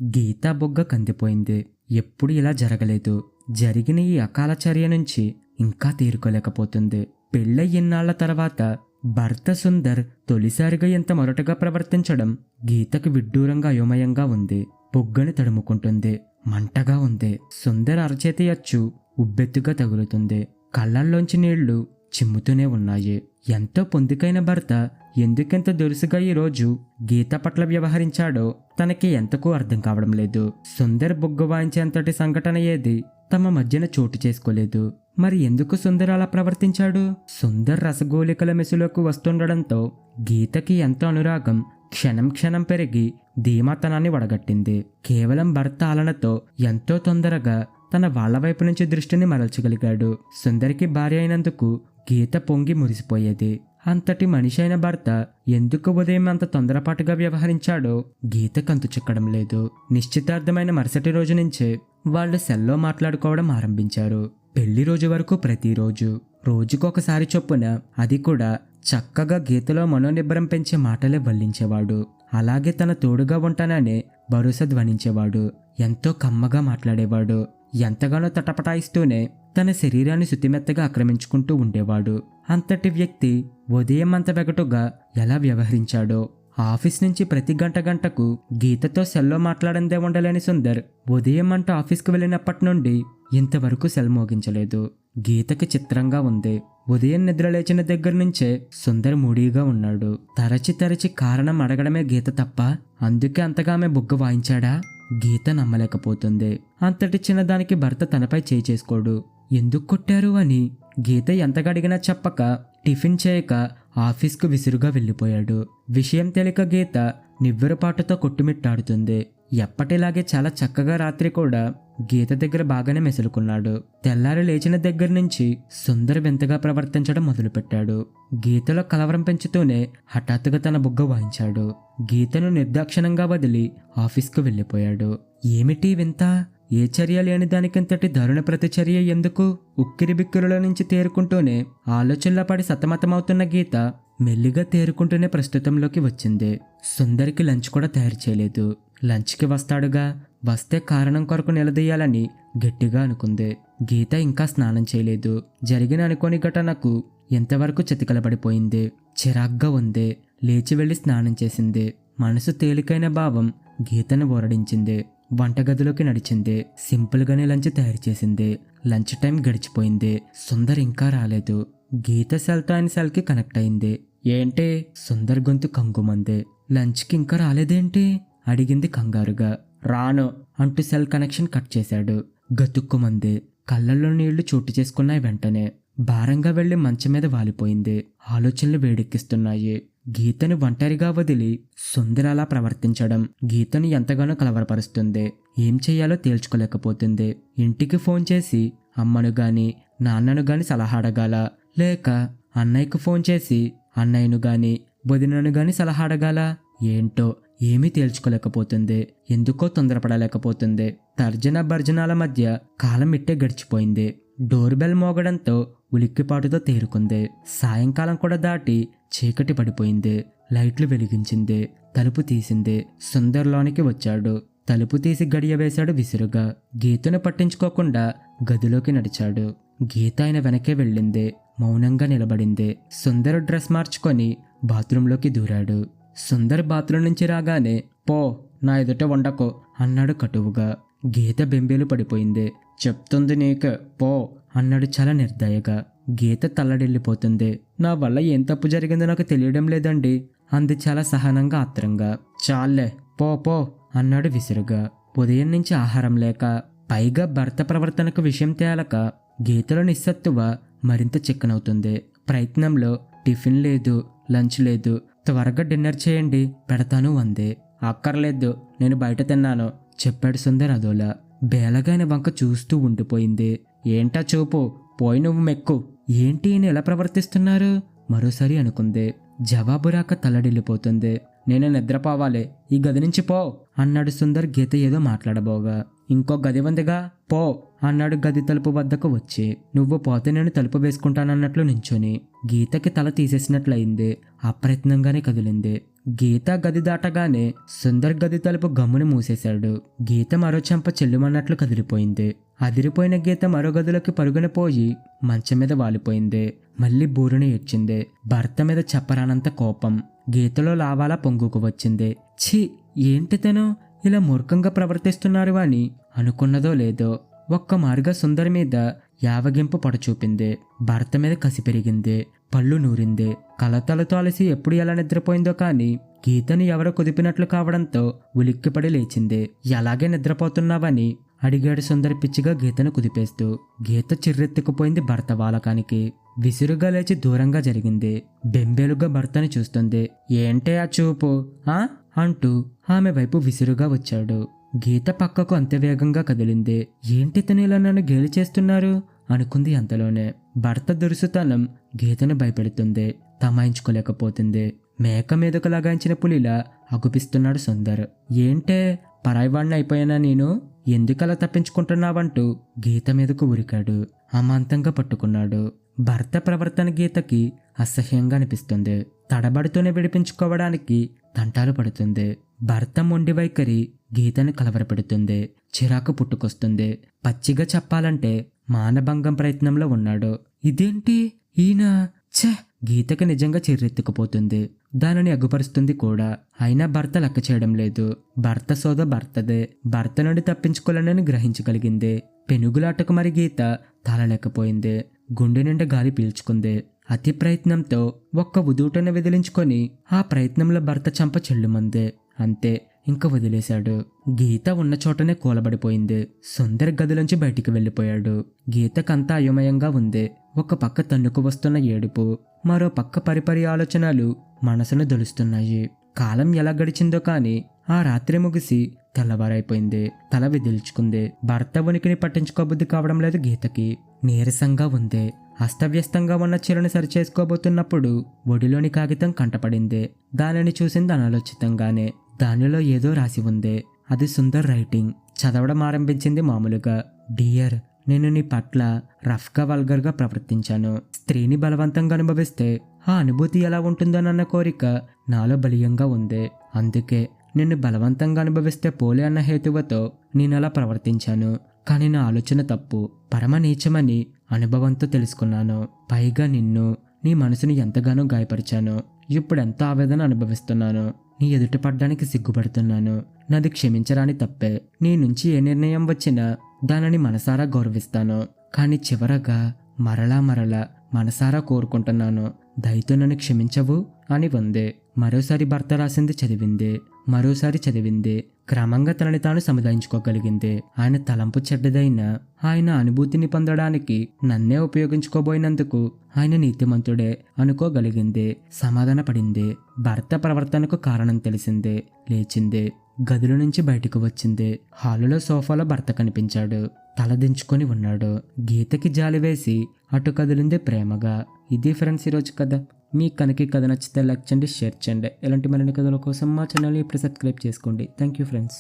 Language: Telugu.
గీత బొగ్గ కందిపోయింది. ఎప్పుడు ఇలా జరగలేదు. జరిగిన ఈ అకాల చర్య నుంచి ఇంకా తేరుకోలేకపోతుంది. పెళ్ళై ఇన్నాళ్ల తర్వాత భర్త సుందర్ తొలిసారిగా ఎంత మొరటగా ప్రవర్తించడం గీతకు విడ్డూరంగా అయోమయంగా ఉంది. బొగ్గని తడుముకుంటుంది. మంటగా ఉంది. సుందర్ అరచేతి అచ్చు ఉబ్బెత్తుగా తగులుతుంది. కళ్ళల్లోంచి నీళ్లు చిమ్ముతూనే ఉన్నాయి. ఎంతో పొందికైన భర్త ఎందుకెంత దురుసుగా ఈరోజు గీత పట్ల వ్యవహరించాడో తనకి ఎంతకు అర్థం కావడం లేదు. సుందర్ బొగ్గ వాయించేంతటి సంఘటన ఏది తమ మధ్యన చోటు చేసుకోలేదు. మరి ఎందుకు సుందర్ అలా ప్రవర్తించాడు? సుందర్ రసగోళికల మెసులోకి వస్తుండడంతో గీతకి ఎంతో అనురాగం క్షణం క్షణం పెరిగి ధీమాతనాన్ని వడగట్టింది. కేవలం భర్త ఆలనతో ఎంతో తొందరగా తన వాళ్ల వైపు నుంచి దృష్టిని మరల్చగలిగాడు. సుందరికి భార్య అయినందుకు గీత పొంగి మురిసిపోయేది. అంతటి మనిషి అయిన భర్త ఎందుకు ఉదయం అంత తొందరపాటుగా వ్యవహరించాడో గీతకంతు చిక్కడం లేదు. నిశ్చితార్థమైన మరుసటి రోజు నుంచే వాళ్ళు సెల్లో మాట్లాడుకోవడం ఆరంభించారు. పెళ్లి రోజు వరకు ప్రతిరోజు రోజుకొకసారి చొప్పున, అది కూడా చక్కగా గీతలో మనోనిబ్బరం పెంచే మాటలే వల్లించేవాడు. అలాగే తన తోడుగా ఉంటాననే భరోసా ధ్వనించేవాడు. ఎంతో కమ్మగా మాట్లాడేవాడు. ఎంతగానో తటపటాయిస్తూనే తన శరీరాన్ని శుతిమెత్తగా ఆక్రమించుకుంటూ ఉండేవాడు. అంతటి వ్యక్తి ఉదయం అంత వెగటుగా ఎలా వ్యవహరించాడో. ఆఫీస్ నుంచి ప్రతి గంటకు గీతతో సెల్లో మాట్లాడందే ఉండలేని సుందర్ ఉదయం అంటూ ఆఫీస్కు వెళ్ళినప్పటి నుండి ఇంతవరకు సెల్ మోగించలేదు. గీతకి చిత్రంగా ఉంది. ఉదయం నిద్ర లేచిన దగ్గర నుంచే సుందర్ మూడీగా ఉన్నాడు. తరచి కారణం అడగడమే గీత తప్ప అందుకే అంతగా ఆమె బుగ్గ వాయించాడా? గీత నమ్మలేకపోతుంది. అంతటి చిన్నదానికి భర్త తనపై చేయి చేసుకోడు. ఎందుకు కొట్టారు అని గీత ఎంతగా అడిగినా చెప్పక టిఫిన్ చేయక ఆఫీస్కు విసురుగా వెళ్ళిపోయాడు. విషయం తెలియక గీత నివ్వెరపాటుతో కొట్టుమిట్టాడుతుంది. ఎప్పటిలాగే చాలా చక్కగా రాత్రి కూడా గీత దగ్గర బాగానే మెసులుకున్నాడు. తెల్లారి లేచిన దగ్గర నుంచి సుందర్ వింతగా ప్రవర్తించడం మొదలుపెట్టాడు. గీతలో కలవరం పెంచుతూనే హఠాత్తుగా తన బుగ్గ వాయించాడు. గీతను నిర్దాక్షిణంగా వదిలి ఆఫీస్కు వెళ్ళిపోయాడు. ఏమిటి వింత? ఏ చర్య లేని దానికింతటి దారుణ ప్రతిచర్య ఎందుకు? ఉక్కిరిబిక్కిరిలో నుంచి తేరుకుంటూనే ఆలోచనలో పడి సతమతమవుతున్న గీత మెల్లిగా తేరుకుంటూనే ప్రస్తుతంలోకి వచ్చింది. సుందరికి లంచ్ కూడా తయారు చేయలేదు. లంచ్కి వస్తాడుగా, వస్తే కారణం కొరకు నిలదీయాలని గట్టిగా అనుకుంది. గీత ఇంకా స్నానం చేయలేదు. జరిగిన అనుకోని ఘటనకు ఎంతవరకు చితికలబడిపోయింది. చిరాగ్గా ఉంది. లేచి వెళ్లి స్నానం చేసింది. మనసు తేలికైన భావం గీతను ఊరడించింది. వంటగదిలోకి నడిచింది. సింపుల్గానే లంచ్ తయారు చేసింది. లంచ్ టైం గడిచిపోయింది. సుందర్ ఇంకా రాలేదు. గీత సెల్తో ఆయన సెల్కి కనెక్ట్ అయింది. ఏంటి? సుందర్ గొంతు కంగుమంది. లంచ్కి ఇంకా రాలేదేంటి అడిగింది కంగారుగా. రాను అంటూ సెల్ కనెక్షన్ కట్ చేశాడు. గతుక్కుమంది. కళ్ళల్లో నీళ్లు చోటు చేసుకున్నాయి. వెంటనే భారంగా వెళ్లి మంచం మీద వాలిపోయింది. ఆలోచనలు వేడెక్కిస్తున్నాయి. గీతను ఒంటరిగా వదిలి సుందర్ అలా ప్రవర్తించడం గీతను ఎంతగానో కలవరపరుస్తుంది. ఏం చెయ్యాలో తేల్చుకోలేకపోతుంది. ఇంటికి ఫోన్ చేసి అమ్మను గాని నాన్నను గాని సలహా అడగాల, లేక అన్నయ్యకు ఫోన్ చేసి అన్నయ్యను గాని వదినను గాని సలహా అడగాల? ఏంటో ఏమీ తేల్చుకోలేకపోతుంది. ఎందుకో తొందరపడలేకపోతుంది. తర్జన భర్జనాల మధ్య కాలం ఇట్టే గడిచిపోయింది. డోర్ బెల్ మోగడంతో ఉలిక్కిపాటుతో తేరుకుంది. సాయంకాలం కూడా దాటి చీకటి పడిపోయింది. లైట్లు వెలిగించింది. తలుపు తీసింది. సుందర్లోనికి వచ్చాడు. తలుపు తీసి గడియ వేశాడు విసురుగా. గీతను పట్టించుకోకుండా గదిలోకి నడిచాడు. గీత ఆయన వెనకే వెళ్ళింది. మౌనంగా నిలబడింది. సుందర్ డ్రెస్ మార్చుకొని బాత్రూంలోకి దూరాడు. సుందర్ బాత్రూం నుంచి రాగానే పో, నా ఎదుట ఉండకు అన్నాడు కటువుగా. గీత బెంబేలు పడిపోయింది. చెప్తుంది నీకు పో అన్నాడు చాలా నిర్దయగా. గీత తల్లడిల్లిపోతుంది. నా వల్ల ఏం తప్పు జరిగిందో నాకు తెలియడం లేదండి అంది చాలా సహనంగా ఆత్రంగా. చాలే పో పో అన్నాడు విసురుగా. ఉదయం నుంచి ఆహారం లేక, పైగా భర్త ప్రవర్తనకు విషయం తేలక గీతలో నిస్సత్తువ మరింత చిక్కనవుతుంది. ప్రయత్నంలో టిఫిన్ లేదు, లంచ్ లేదు. త్వరగా డిన్నర్ చేయండి, పెడతాను అంది. అక్కర్లేదు, నేను బయట తిన్నాను చెప్పాడు సుందర్ అదోలా. బేలగాయన వంక చూస్తూ ఉండిపోయింది. ఏంటా చూపు, పోయి నువ్వు మెక్కు. ఏంటి ఈయన ఎలా ప్రవర్తిస్తున్నారు మరోసారి అనుకుంది. జవాబు రాక తల్లడిల్లిపోతుంది. నేను నిద్రపోవాలి, ఈ గది నుంచి పో అన్నాడు సుందర్ గీత ఏదో మాట్లాడబోగా. ఇంకో గది ఉందిగా, పో అన్నాడు గది తలుపు వద్దకు వచ్చి. నువ్వు పోతే నేను తలుపు వేసుకుంటానన్నట్లు నించొని. గీతకి తల తీసేసినట్లయింది. అప్రయత్నంగానే కదిలింది. గీత గది దాటగానే సుందర్ గది తలుపు గమ్మున మూసేశాడు. గీత మరో చెంప చెల్లుమన్నట్లు కదిలిపోయింది. అదిరిపోయిన గీత మరో గదిలోకి పరుగున పోయి మంచం మీద వాలిపోయింది. మళ్ళీ బూరుని ఏడ్చింది. భర్త మీద చెప్పరానంత కోపం గీతలో లావాలా పొంగుకు వచ్చింది. ఛీ, ఏంటి తను ఇలా మూర్ఖంగా ప్రవర్తిస్తున్నారు అని అనుకున్నదో లేదో ఒక్క మారుగా సుందర్ మీద యావగింపు పడచూపింది. భర్త మీద కసి పెరిగింది. పళ్ళు నూరింది. కలతలతో అలసి ఎప్పుడు ఎలా నిద్రపోయిందో కానీ గీతను ఎవరో కుదిపినట్లు కావడంతో ఉలిక్కిపడి లేచింది. ఎలాగే నిద్రపోతున్నావని అడిగాడు సుందర్ పిచ్చిగా గీతను కుదిపేస్తూ. గీత చిర్రెత్తుకుపోయింది భర్త వాలకానికి. విసురుగా లేచి దూరంగా జరిగింది. బెంబేలుగా భర్తను చూస్తుంది. ఏంటే ఆ చూపు ఆ అంటూ ఆమె వైపు విసురుగా వచ్చాడు. గీత పక్కకు అంత వేగంగా కదిలింది. ఏంటి తను ఇలా నన్ను గేలి చేస్తున్నారు అనుకుంది. అంతలోనే భర్త దురుసుతనం గీతను భయపెడుతుంది. తమాయించుకోలేకపోతుంది. మేక మీదకు లగాయించిన పులిలా అగుపిస్తున్నాడు సుందర్. ఏంటే పరాయివాణ్ణి అయిపోయానా నేను? ఎందుకలా తప్పించుకుంటున్నావంటూ గీత మీదకు ఉరికాడు. అమాంతంగా పట్టుకున్నాడు. భర్త ప్రవర్తన గీతకి అసహ్యంగా అనిపిస్తుంది. తడబడుతూనే విడిపించుకోవడానికి తంటాలు పడుతుంది. భర్త మొండి వైఖరి గీతను కలవరపెడుతుంది. చిరాకు పుట్టుకొస్తుంది. పచ్చిగా చెప్పాలంటే మానభంగం ప్రయత్నంలో ఉన్నాడు. ఇదేంటి ఈయన? ఛే! గీతకి నిజంగా చిర్రెత్తుకుపోతుంది. దానిని అగుపరుస్తుంది కూడా. అయినా భర్త లెక్క చేయడం లేదు. భర్త సోద భర్తదే. భర్త నుండి తప్పించుకోవాలని గ్రహించగలిగింది. పెనుగులాటకు మరి గీత తాళలేకపోయింది. గుండె నిండా గాలి పీల్చుకుంది. అతి ప్రయత్నంతో ఒక్క ఉదూటను విదిలించుకొని ఆ ప్రయత్నంలో భర్త చంప చెల్లుమంది. అంతే, ఇంక వదిలేశాడు. గీత ఉన్న చోటనే కూలబడిపోయింది. సుందర్ గదిలోంచి బయటికి వెళ్ళిపోయాడు. గీతకంతా అయోమయంగా ఉంది. ఒక పక్క తన్నుకు వస్తున్న ఏడుపు, మరో పక్క పరిపరి ఆలోచనలు మనసును దొలుస్తున్నాయి. కాలం ఎలా గడిచిందో కాని ఆ రాత్రి ముగిసి తెల్లవారైపోయింది. తల విదిల్చుకుంది. భర్త ఉనికిని పట్టించుకోబుద్ధి కావడం లేదు గీతకి. నీరసంగా ఉంది. అస్తవ్యస్తంగా ఉన్న చీరను సరిచేసుకోబోతున్నప్పుడు ఒడిలోని కాగితం కంటపడింది. దానిని చూసింది అనాలోచితంగానే. దానిలో ఏదో రాసి ఉంది. అది సుందర్ రైటింగ్. చదవడం ఆరంభించింది మామూలుగా. డియర్, నేను నీ పట్ల రఫ్గా వల్గర్గా ప్రవర్తించాను. స్త్రీని బలవంతంగా అనుభవిస్తే ఆ అనుభూతి ఎలా ఉంటుందోనన్న కోరిక నాలో బలీయంగా ఉంది. అందుకే నిన్ను బలవంతంగా అనుభవిస్తే పోలే అన్న హేతువుతో నేనలా ప్రవర్తించాను. కానీ నా ఆలోచన తప్పు, పరమ నీచమని అనుభవంతో తెలుసుకున్నాను. పైగా నిన్ను, నీ మనసుని ఎంతగానో గాయపరిచాను. ఇప్పుడెంత ఆవేదన అనుభవిస్తున్నాను. నీ ఎదుట పడ్డానికి సిగ్గుపడుతున్నాను. నాది క్షమించరాని తప్పే. నీ నుంచి ఏ నిర్ణయం వచ్చినా దానిని మనసారా గౌరవిస్తాను. కానీ చివరగా మరలా మనసారా కోరుకుంటున్నాను. దయతో నన్ను క్షమించవు అని ఉంది. మరోసారి భర్త రాసింది చదివింది. మరోసారి చదివింది. క్రమంగా తనని తాను సముదాయించుకోగలిగింది. ఆయన తలంపు చెడ్డదైనా ఆయన అనుభూతిని పొందడానికి నన్నే ఉపయోగించుకోబోయినందుకు ఆయన నీతిమంతుడే అనుకోగలిగింది. సమాధాన పడింది. భర్త ప్రవర్తనకు కారణం తెలిసింది. లేచింది. గదిలో నుంచి బయటకు వచ్చింది. హాలులో సోఫాలో భర్త కనిపించాడు. తలదించుకొని ఉన్నాడు. గీతకి జాలి వేసి అటు కదిలింది ప్రేమగా. ఇది ఫ్రెండ్స్ ఈరోజు కథ. మీకు కనుక ఈ కథ నచ్చితే లైక్ చేయండి, షేర్ చేయండి. ఇలాంటి మరిన్ని కథల కోసం మా ఛానల్ని ఇప్పుడు సబ్స్క్రైబ్ చేసుకోండి. Thank you friends.